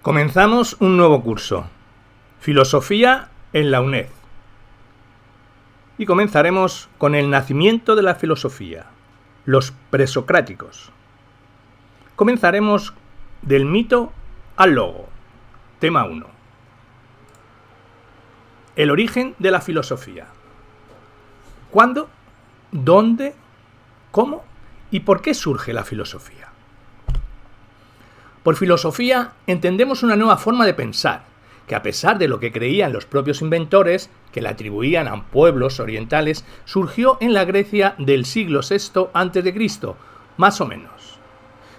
Comenzamos un nuevo curso, Filosofía en la UNED. Y comenzaremos con el nacimiento de la filosofía, los presocráticos. Comenzaremos del mito al logo. Tema 1. El origen de la filosofía. ¿Cuándo, dónde, cómo y por qué surge la filosofía? Por filosofía entendemos una nueva forma de pensar, que a pesar de lo que creían los propios inventores, que la atribuían a pueblos orientales, surgió en la Grecia del siglo VI a.C., más o menos.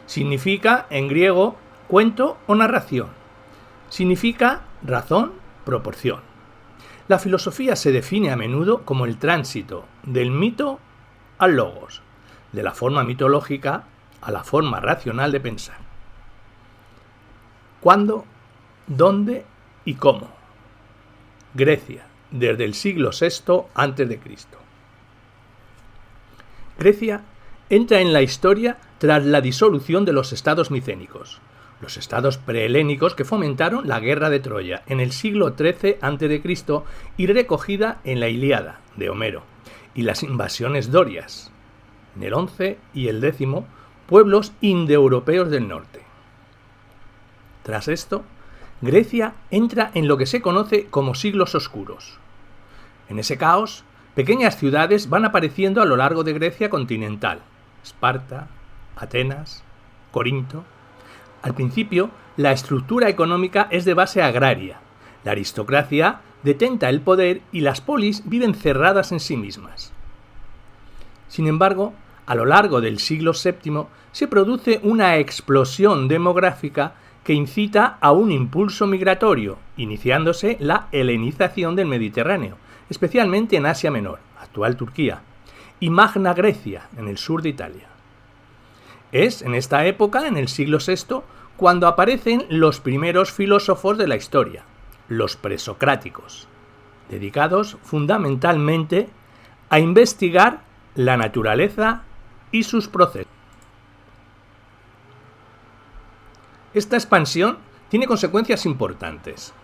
Significa, en griego, cuento o narración. Significa razón, proporción. La filosofía se define a menudo como el tránsito del mito al logos, de la forma mitológica a la forma racional de pensar. ¿Cuándo, dónde y cómo? Grecia, desde el siglo VI a.C. Grecia entra en la historia tras la disolución de los estados micénicos, los estados prehelénicos que fomentaron la guerra de Troya en el siglo XIII a.C. y recogida en la Ilíada de Homero, y las invasiones dorias, en el XI y el X, pueblos indoeuropeos del norte. Tras esto, Grecia entra en lo que se conoce como siglos oscuros. En ese caos, pequeñas ciudades van apareciendo a lo largo de Grecia continental: Esparta, Atenas, Corinto. Al principio, la estructura económica es de base agraria. La aristocracia detenta el poder y las polis viven cerradas en sí mismas. Sin embargo, a lo largo del siglo VII se produce una explosión demográfica que incita a un impulso migratorio, iniciándose la helenización del Mediterráneo, especialmente en Asia Menor, actual Turquía, y Magna Grecia, en el sur de Italia. Es en esta época, en el siglo VI, cuando aparecen los primeros filósofos de la historia, los presocráticos, dedicados fundamentalmente a investigar la naturaleza y sus procesos. Esta expansión tiene consecuencias importantes.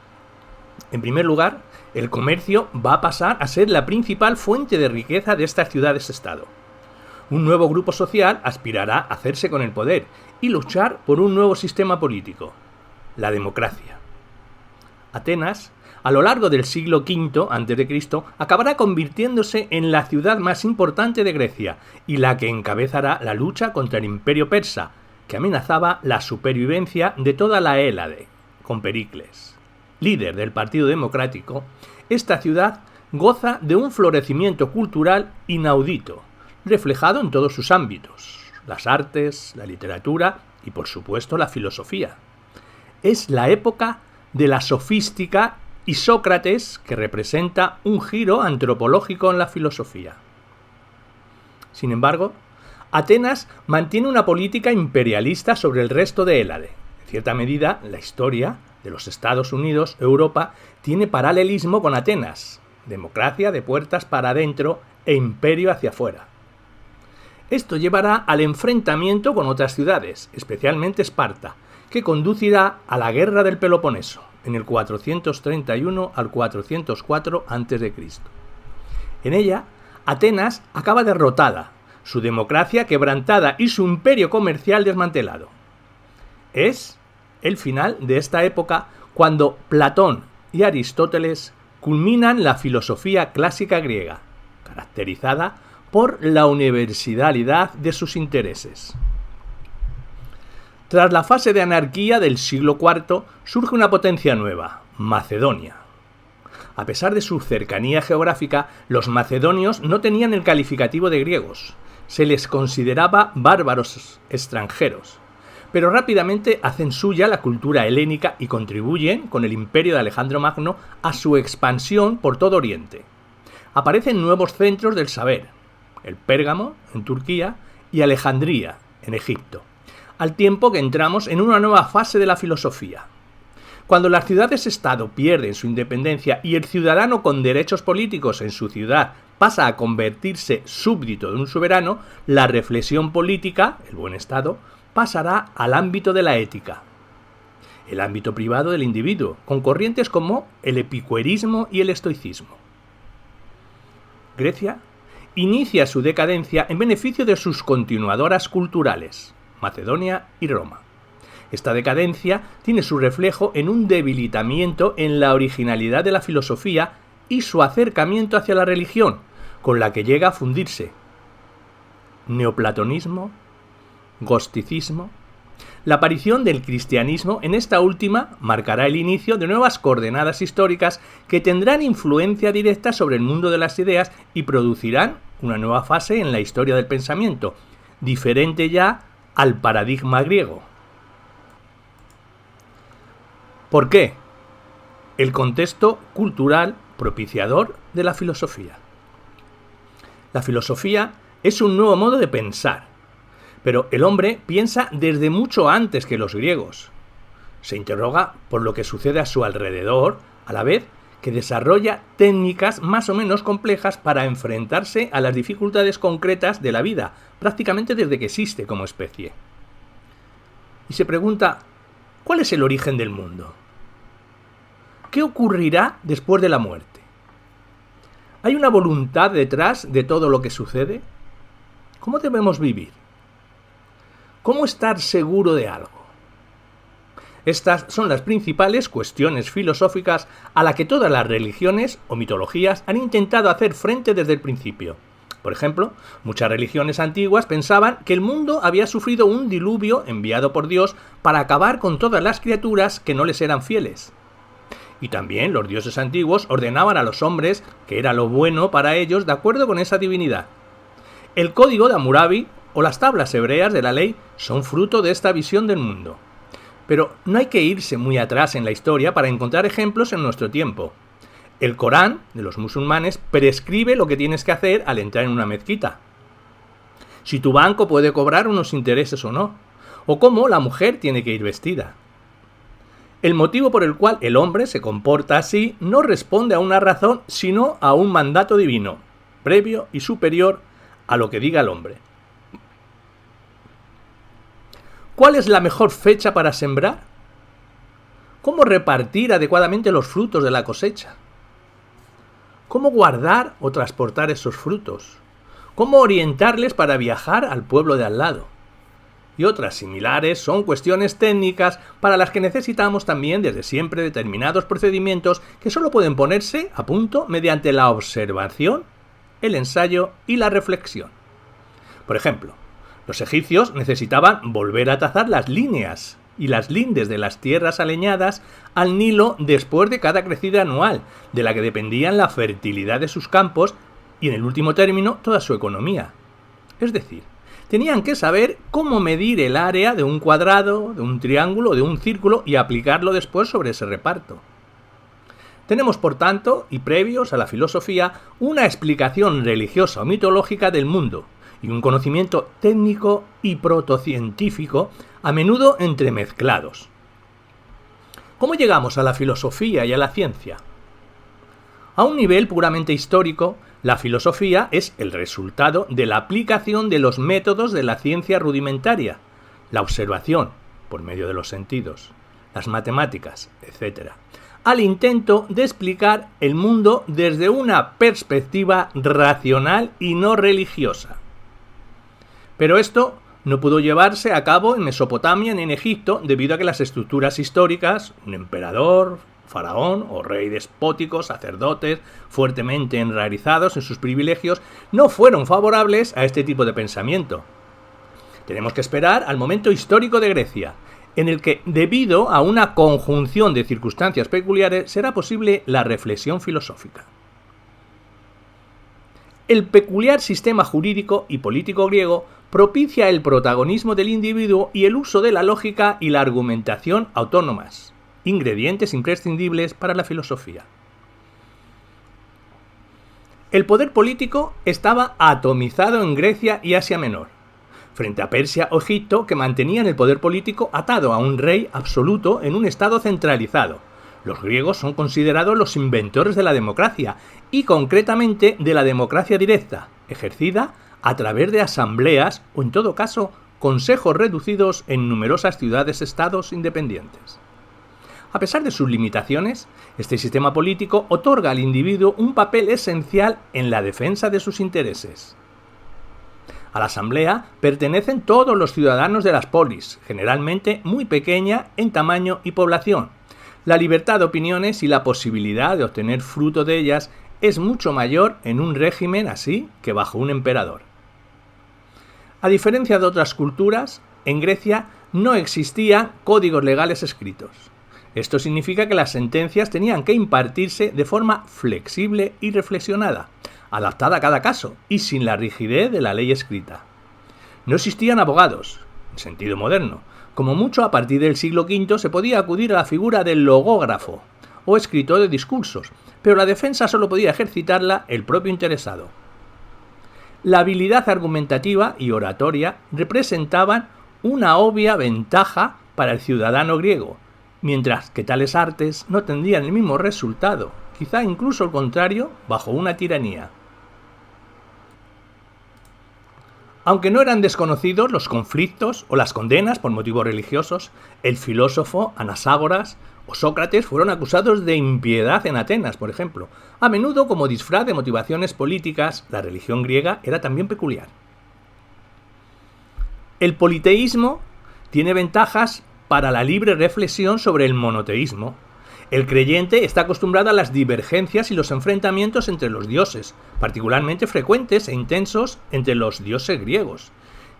En primer lugar, el comercio va a pasar a ser la principal fuente de riqueza de estas ciudades-estado. Un nuevo grupo social aspirará a hacerse con el poder y luchar por un nuevo sistema político, la democracia. Atenas, a lo largo del siglo V a.C., acabará convirtiéndose en la ciudad más importante de Grecia y la que encabezará la lucha contra el imperio persa, que amenazaba la supervivencia de toda la Hélade, con Pericles. Líder del Partido Democrático, esta ciudad goza de un florecimiento cultural inaudito, reflejado en todos sus ámbitos: las artes, la literatura y, por supuesto, la filosofía. Es la época de la sofística y Sócrates, que representa un giro antropológico en la filosofía. Sin embargo, Atenas mantiene una política imperialista sobre el resto de Hélade. En cierta medida, la historia de los Estados Unidos, Europa, tiene paralelismo con Atenas: democracia de puertas para adentro e imperio hacia afuera. Esto llevará al enfrentamiento con otras ciudades, especialmente Esparta, que conducirá a la Guerra del Peloponeso, en el 431 al 404 a.C. En ella, Atenas acaba derrotada, su democracia quebrantada y su imperio comercial desmantelado. Es el final de esta época cuando Platón y Aristóteles culminan la filosofía clásica griega, caracterizada por la universalidad de sus intereses. Tras la fase de anarquía del siglo IV, surge una potencia nueva: Macedonia. A pesar de su cercanía geográfica, los macedonios no tenían el calificativo de griegos. Se les consideraba bárbaros extranjeros, pero rápidamente hacen suya la cultura helénica y contribuyen, con el imperio de Alejandro Magno, a su expansión por todo Oriente. Aparecen nuevos centros del saber: el Pérgamo, en Turquía, y Alejandría, en Egipto, al tiempo que entramos en una nueva fase de la filosofía. Cuando las ciudades-estado pierden su independencia y el ciudadano con derechos políticos en su ciudad pasa a convertirse súbdito de un soberano, la reflexión política, el buen estado, pasará al ámbito de la ética. el ámbito privado del individuo, con corrientes como el epicureísmo y el estoicismo. Grecia inicia su decadencia en beneficio de sus continuadoras culturales, Macedonia y Roma. Esta decadencia tiene su reflejo en un debilitamiento en la originalidad de la filosofía y su acercamiento hacia la religión, con la que llega a fundirse. Neoplatonismo, gnosticismo. La aparición del cristianismo en esta última marcará el inicio de nuevas coordenadas históricas que tendrán influencia directa sobre el mundo de las ideas y producirán una nueva fase en la historia del pensamiento, diferente ya al paradigma griego. ¿Por qué? El contexto cultural propiciador de la filosofía. La filosofía es un nuevo modo de pensar. Pero el hombre piensa desde mucho antes que los griegos. Se interroga por lo que sucede a su alrededor, a la vez que desarrolla técnicas más o menos complejas para enfrentarse a las dificultades concretas de la vida, prácticamente desde que existe como especie. Y se pregunta, ¿cuál es el origen del mundo? ¿Qué ocurrirá después de la muerte? ¿Hay una voluntad detrás de todo lo que sucede? ¿Cómo debemos vivir? ¿Cómo estar seguro de algo? Estas son las principales cuestiones filosóficas a las que todas las religiones o mitologías han intentado hacer frente desde el principio. Por ejemplo, muchas religiones antiguas pensaban que el mundo había sufrido un diluvio enviado por Dios para acabar con todas las criaturas que no les eran fieles. Y también los dioses antiguos ordenaban a los hombres que era lo bueno para ellos de acuerdo con esa divinidad. El Código de Hammurabi o las tablas hebreas de la ley son fruto de esta visión del mundo. Pero no hay que irse muy atrás en la historia para encontrar ejemplos en nuestro tiempo. El Corán de los musulmanes prescribe lo que tienes que hacer al entrar en una mezquita. Si tu banco puede cobrar unos intereses o no, o cómo la mujer tiene que ir vestida. El motivo por el cual el hombre se comporta así no responde a una razón, sino a un mandato divino, previo y superior a lo que diga el hombre. ¿Cuál es la mejor fecha para sembrar? ¿Cómo repartir adecuadamente los frutos de la cosecha? ¿Cómo guardar o transportar esos frutos? ¿Cómo orientarles para viajar al pueblo de al lado? Y otras similares son cuestiones técnicas para las que necesitamos también desde siempre determinados procedimientos que solo pueden ponerse a punto mediante la observación, el ensayo y la reflexión. Por ejemplo, los egipcios necesitaban volver a trazar las líneas y las lindes de las tierras aleñadas al Nilo después de cada crecida anual, de la que dependían la fertilidad de sus campos y, en el último término, toda su economía. Es decir, tenían que saber cómo medir el área de un cuadrado, de un triángulo o de un círculo y aplicarlo después sobre ese reparto. Tenemos, por tanto, y previos a la filosofía, una explicación religiosa o mitológica del mundo, y un conocimiento técnico y protocientífico a menudo entremezclados. ¿Cómo llegamos a la filosofía y a la ciencia? A un nivel puramente histórico, la filosofía es el resultado de la aplicación de los métodos de la ciencia rudimentaria, la observación, por medio de los sentidos, las matemáticas, etc., al intento de explicar el mundo desde una perspectiva racional y no religiosa. Pero esto no pudo llevarse a cabo en Mesopotamia ni en Egipto debido a que las estructuras históricas, un emperador, faraón o rey despótico, sacerdotes, fuertemente enraizados en sus privilegios, no fueron favorables a este tipo de pensamiento. Tenemos que esperar al momento histórico de Grecia, en el que, debido a una conjunción de circunstancias peculiares, será posible la reflexión filosófica. El peculiar sistema jurídico y político griego propicia el protagonismo del individuo y el uso de la lógica y la argumentación autónomas, ingredientes imprescindibles para la filosofía. El poder político estaba atomizado en Grecia y Asia Menor, frente a Persia o Egipto, que mantenían el poder político atado a un rey absoluto en un estado centralizado. Los griegos son considerados los inventores de la democracia, y concretamente de la democracia directa, ejercida a través de asambleas o, en todo caso, consejos reducidos en numerosas ciudades-estados independientes. A pesar de sus limitaciones, este sistema político otorga al individuo un papel esencial en la defensa de sus intereses. A la asamblea pertenecen todos los ciudadanos de las polis, generalmente muy pequeña en tamaño y población. La libertad de opiniones y la posibilidad de obtener fruto de ellas es mucho mayor en un régimen así que bajo un emperador. A diferencia de otras culturas, en Grecia no existían códigos legales escritos. Esto significa que las sentencias tenían que impartirse de forma flexible y reflexionada, adaptada a cada caso y sin la rigidez de la ley escrita. No existían abogados, en sentido moderno. Como mucho, a partir del siglo V se podía acudir a la figura del logógrafo o escritor de discursos, pero la defensa solo podía ejercitarla el propio interesado. La habilidad argumentativa y oratoria representaban una obvia ventaja para el ciudadano griego, mientras que tales artes no tendrían el mismo resultado, quizá incluso el contrario, bajo una tiranía. Aunque no eran desconocidos los conflictos o las condenas por motivos religiosos, el filósofo Anaxágoras o Sócrates fueron acusados de impiedad en Atenas, por ejemplo. A menudo, como disfraz de motivaciones políticas, la religión griega era también peculiar. El politeísmo tiene ventajas para la libre reflexión sobre el monoteísmo. El creyente está acostumbrado a las divergencias y los enfrentamientos entre los dioses, particularmente frecuentes e intensos entre los dioses griegos.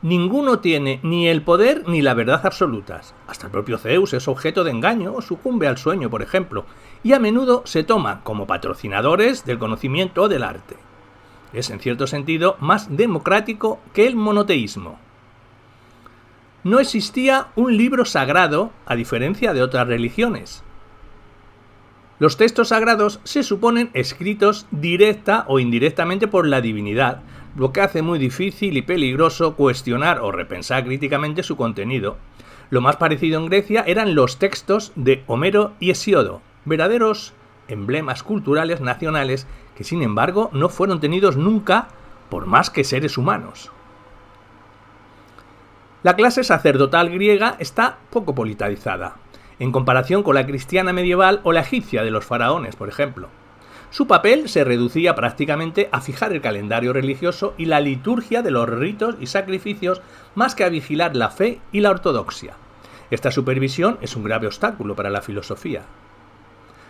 Ninguno tiene ni el poder ni la verdad absolutas. Hasta el propio Zeus es objeto de engaño o sucumbe al sueño, por ejemplo, y a menudo se toman como patrocinadores del conocimiento o del arte. Es, en cierto sentido, más democrático que el monoteísmo. No existía un libro sagrado, a diferencia de otras religiones. Los textos sagrados se suponen escritos directa o indirectamente por la divinidad, lo que hace muy difícil y peligroso cuestionar o repensar críticamente su contenido. Lo más parecido en Grecia eran los textos de Homero y Hesíodo, verdaderos emblemas culturales nacionales que sin embargo no fueron tenidos nunca por más que seres humanos. La clase sacerdotal griega está poco politizada, en comparación con la cristiana medieval o la egipcia de los faraones, por ejemplo. Su papel se reducía prácticamente a fijar el calendario religioso y la liturgia de los ritos y sacrificios más que a vigilar la fe y la ortodoxia. Esta supervisión es un grave obstáculo para la filosofía.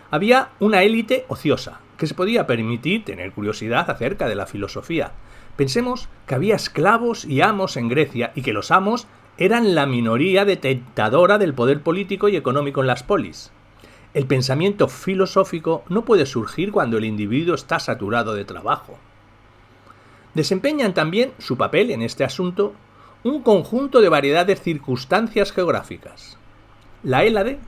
Había una élite ociosa, que se podía permitir tener curiosidad acerca de la filosofía. Pensemos que había esclavos y amos en Grecia y que los amos eran la minoría detentadora del poder político y económico en las polis. El pensamiento filosófico no puede surgir cuando el individuo está saturado de trabajo. Desempeñan también su papel en este asunto un conjunto de variedades circunstancias geográficas. La Hélade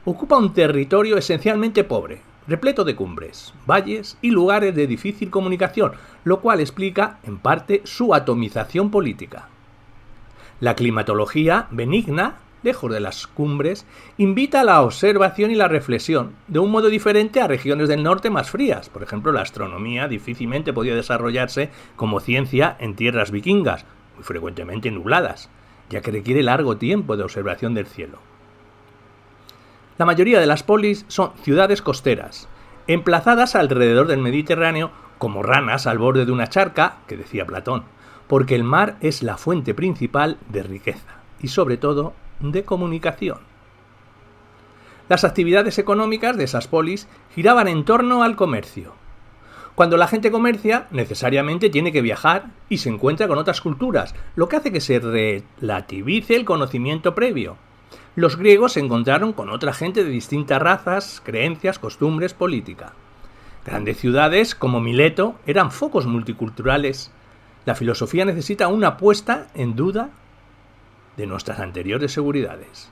ocupa un territorio esencialmente pobre, repleto de cumbres, valles y lugares de difícil comunicación, lo cual explica, en parte, su atomización política. La climatología benigna, lejos de las cumbres, invita a la observación y la reflexión, de un modo diferente a regiones del norte más frías. Por ejemplo, la astronomía difícilmente podía desarrollarse como ciencia en tierras vikingas, muy frecuentemente nubladas, ya que requiere largo tiempo de observación del cielo. La mayoría de las polis son ciudades costeras, emplazadas alrededor del Mediterráneo como ranas al borde de una charca, que decía Platón, porque el mar es la fuente principal de riqueza y, sobre todo, de comunicación. Las actividades económicas de esas polis giraban en torno al comercio. Cuando la gente comercia, necesariamente tiene que viajar y se encuentra con otras culturas, lo que hace que se relativice el conocimiento previo. Los griegos se encontraron con otra gente de distintas razas, creencias, costumbres, política. Grandes ciudades como Mileto eran focos multiculturales. La filosofía necesita una puesta en duda de nuestras anteriores seguridades.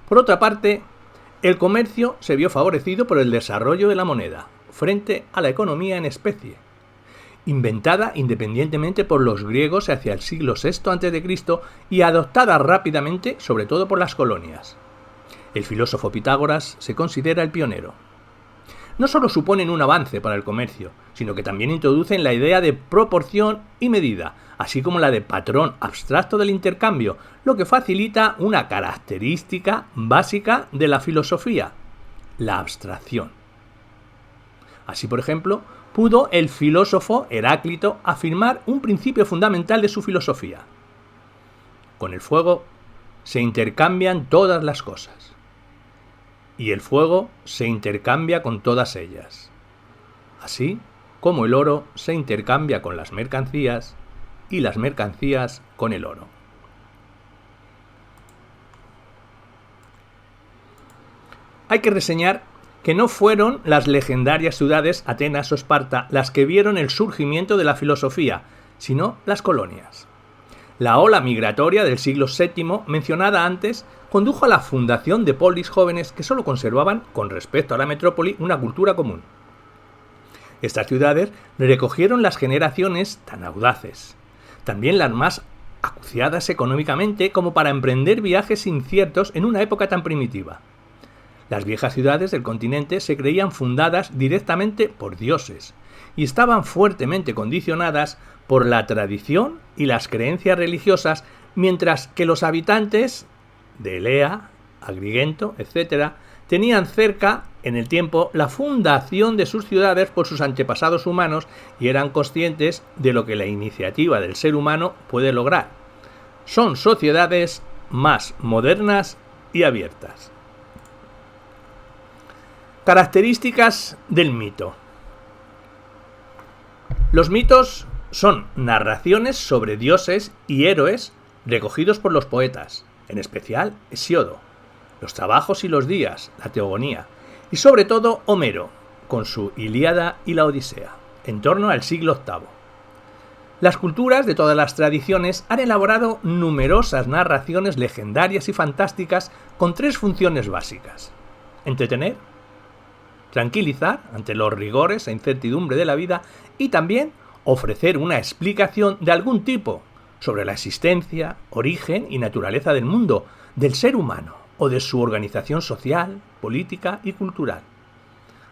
Por otra parte, el comercio se vio favorecido por el desarrollo de la moneda, frente a la economía en especie, inventada independientemente por los griegos hacia el siglo VI a.C. y adoptada rápidamente, sobre todo por las colonias. El filósofo Pitágoras se considera el pionero. no solo suponen un avance para el comercio, sino que también introducen la idea de proporción y medida, así como la de patrón abstracto del intercambio, lo que facilita una característica básica de la filosofía, la abstracción. Así, por ejemplo, pudo el filósofo Heráclito afirmar un principio fundamental de su filosofía. Con el fuego se intercambian todas las cosas, y el fuego se intercambia con todas ellas, así como el oro se intercambia con las mercancías y las mercancías con el oro. Hay que reseñar que no fueron las legendarias ciudades Atenas o Esparta las que vieron el surgimiento de la filosofía, sino las colonias. La ola migratoria del siglo VII, mencionada antes, condujo a la fundación de polis jóvenes que solo conservaban, con respecto a la metrópoli, una cultura común. Estas ciudades recogieron las generaciones tan audaces, también las más acuciadas económicamente como para emprender viajes inciertos en una época tan primitiva. Las viejas ciudades del continente se creían fundadas directamente por dioses y estaban fuertemente condicionadas por la tradición y las creencias religiosas, mientras que los habitantes de Elea, Agrigento, etc., tenían cerca, en el tiempo, la fundación de sus ciudades por sus antepasados humanos y eran conscientes de lo que la iniciativa del ser humano puede lograr. Son sociedades más modernas y abiertas. Características del mito. Los mitos son narraciones sobre dioses y héroes recogidos por los poetas, en especial Hesíodo, los trabajos y los días, la teogonía, y sobre todo Homero, con su Ilíada y la Odisea, en torno al siglo VIII. Las culturas de todas las tradiciones han elaborado numerosas narraciones legendarias y fantásticas con tres funciones básicas: entretener, tranquilizar ante los rigores e incertidumbre de la vida y también ofrecer una explicación de algún tipo sobre la existencia, origen y naturaleza del mundo, del ser humano o de su organización social, política y cultural.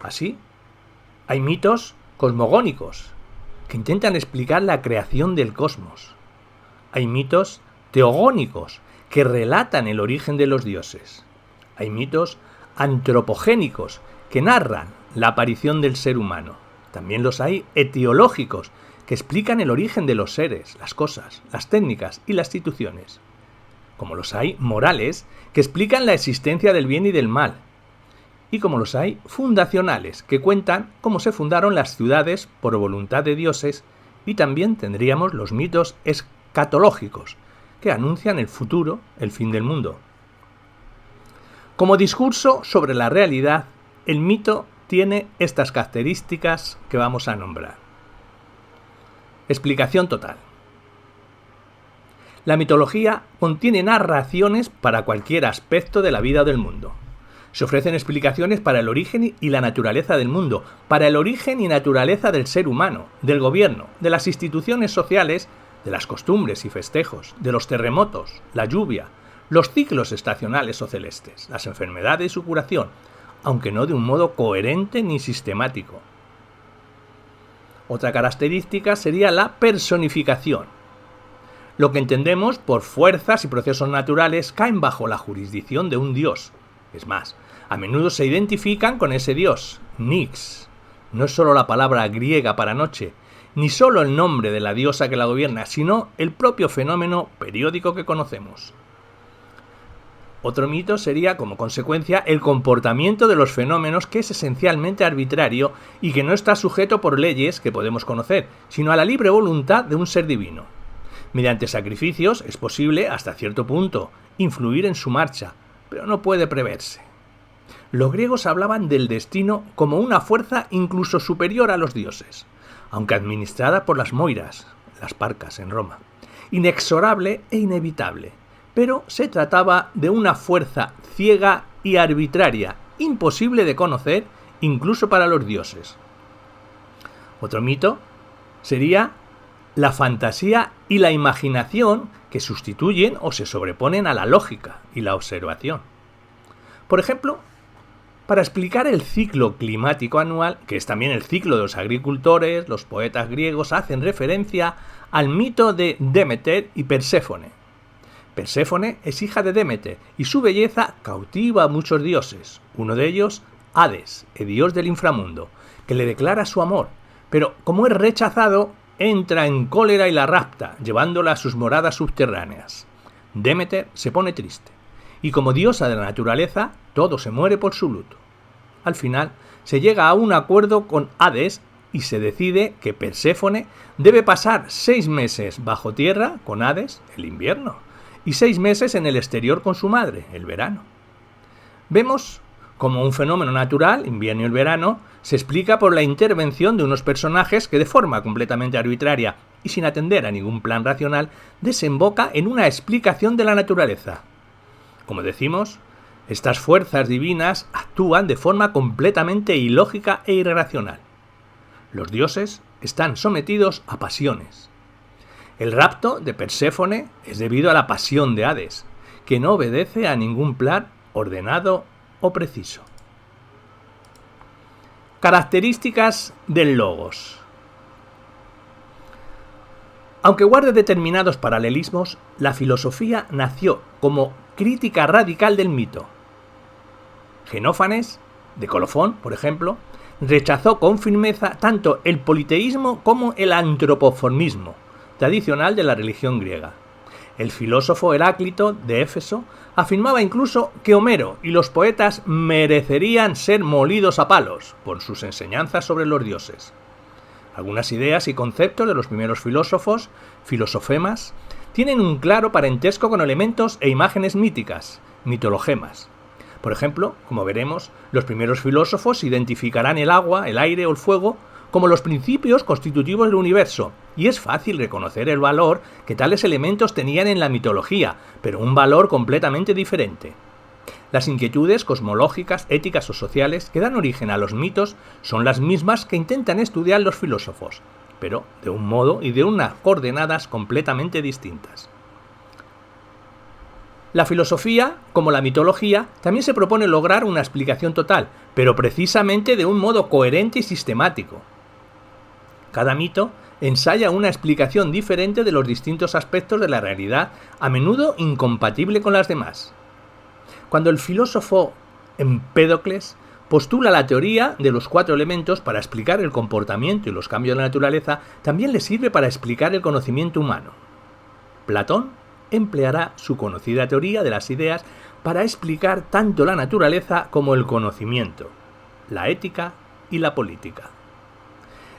Así, hay mitos cosmogónicos que intentan explicar la creación del cosmos. Hay mitos teogónicos que relatan el origen de los dioses. Hay mitos antropogénicos que narran la aparición del ser humano. También los hay etiológicos, que explican el origen de los seres, las cosas, las técnicas y las instituciones. Como los hay morales, que explican la existencia del bien y del mal. Y como los hay fundacionales, que cuentan cómo se fundaron las ciudades por voluntad de dioses. Y también tendríamos los mitos escatológicos, que anuncian el futuro, el fin del mundo. Como discurso sobre la realidad, el mito tiene estas características que vamos a nombrar. Explicación total. La mitología contiene narraciones para cualquier aspecto de la vida o del mundo. Se ofrecen explicaciones para el origen y la naturaleza del mundo, para el origen y naturaleza del ser humano, del gobierno, de las instituciones sociales, de las costumbres y festejos, de los terremotos, la lluvia, los ciclos estacionales o celestes, las enfermedades y su curación, aunque no de un modo coherente ni sistemático. Otra característica sería la personificación. Lo que entendemos por fuerzas y procesos naturales caen bajo la jurisdicción de un dios. Es más, a menudo se identifican con ese dios, Nyx. No es solo la palabra griega para noche, ni solo el nombre de la diosa que la gobierna, sino el propio fenómeno periódico que conocemos. Otro mito sería, como consecuencia, el comportamiento de los fenómenos, que es esencialmente arbitrario y que no está sujeto por leyes que podemos conocer, sino a la libre voluntad de un ser divino. Mediante sacrificios es posible, hasta cierto punto, influir en su marcha, pero no puede preverse. Los griegos hablaban del destino como una fuerza incluso superior a los dioses, aunque administrada por las moiras, las parcas en Roma, inexorable e inevitable. Pero se trataba de una fuerza ciega y arbitraria, imposible de conocer incluso para los dioses. Otro mito sería la fantasía y la imaginación, que sustituyen o se sobreponen a la lógica y la observación. Por ejemplo, para explicar el ciclo climático anual, que es también el ciclo de los agricultores, los poetas griegos hacen referencia al mito de Demeter y Perséfone. Perséfone es hija de Demeter y su belleza cautiva a muchos dioses, uno de ellos Hades, el dios del inframundo, que le declara su amor, pero como es rechazado, entra en cólera y la rapta, llevándola a sus moradas subterráneas. Demeter se pone triste, y como diosa de la naturaleza, todo se muere por su luto. Al final, se llega a un acuerdo con Hades y se decide que Perséfone debe pasar 6 meses bajo tierra con Hades, el invierno, y 6 meses en el exterior con su madre, el verano. Vemos como un fenómeno natural, invierno y el verano, se explica por la intervención de unos personajes que de forma completamente arbitraria y sin atender a ningún plan racional, desemboca en una explicación de la naturaleza. Como decimos, estas fuerzas divinas actúan de forma completamente ilógica e irracional. Los dioses están sometidos a pasiones. El rapto de Perséfone es debido a la pasión de Hades, que no obedece a ningún plan ordenado o preciso. Características del logos. Aunque guarde determinados paralelismos, la filosofía nació como crítica radical del mito. Genófanes, de Colofón, por ejemplo, rechazó con firmeza tanto el politeísmo como el antropoformismo, tradicional de la religión griega. El filósofo Heráclito, de Éfeso, afirmaba incluso que Homero y los poetas merecerían ser molidos a palos por sus enseñanzas sobre los dioses. Algunas ideas y conceptos de los primeros filósofos, filosofemas, tienen un claro parentesco con elementos e imágenes míticas, mitologemas. Por ejemplo, como veremos, los primeros filósofos identificarán el agua, el aire o el fuego como los principios constitutivos del universo, y es fácil reconocer el valor que tales elementos tenían en la mitología, pero un valor completamente diferente. Las inquietudes cosmológicas, éticas o sociales que dan origen a los mitos son las mismas que intentan estudiar los filósofos, pero de un modo y de unas coordenadas completamente distintas. La filosofía, como la mitología, también se propone lograr una explicación total, pero precisamente de un modo coherente y sistemático. Cada mito ensaya una explicación diferente de los distintos aspectos de la realidad, a menudo incompatible con las demás. Cuando el filósofo Empédocles postula la teoría de los 4 elementos para explicar el comportamiento y los cambios de la naturaleza, también le sirve para explicar el conocimiento humano. Platón empleará su conocida teoría de las ideas para explicar tanto la naturaleza como el conocimiento, la ética y la política.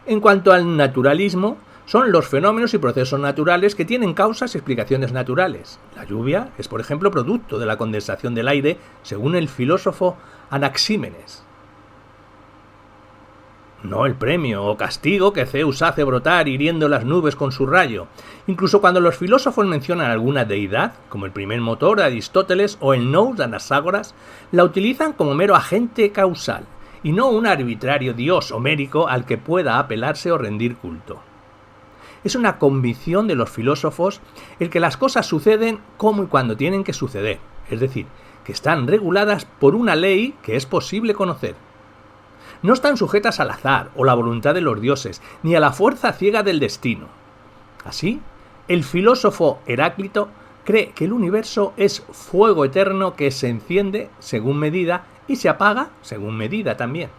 En cuanto al naturalismo, son los fenómenos y procesos naturales que tienen causas y explicaciones naturales. La lluvia es, por ejemplo, producto de la condensación del aire, según el filósofo Anaxímenes. No el premio o castigo que Zeus hace brotar hiriendo las nubes con su rayo. Incluso cuando los filósofos mencionan alguna deidad, como el primer motor de Aristóteles o el nous de Anaxágoras, la utilizan como mero agente causal, y no un arbitrario dios homérico al que pueda apelarse o rendir culto. Es una convicción de los filósofos el que las cosas suceden como y cuando tienen que suceder, es decir, que están reguladas por una ley que es posible conocer. No están sujetas al azar o la voluntad de los dioses, ni a la fuerza ciega del destino. Así, el filósofo Heráclito cree que el universo es fuego eterno que se enciende según medida y se apaga según medida también.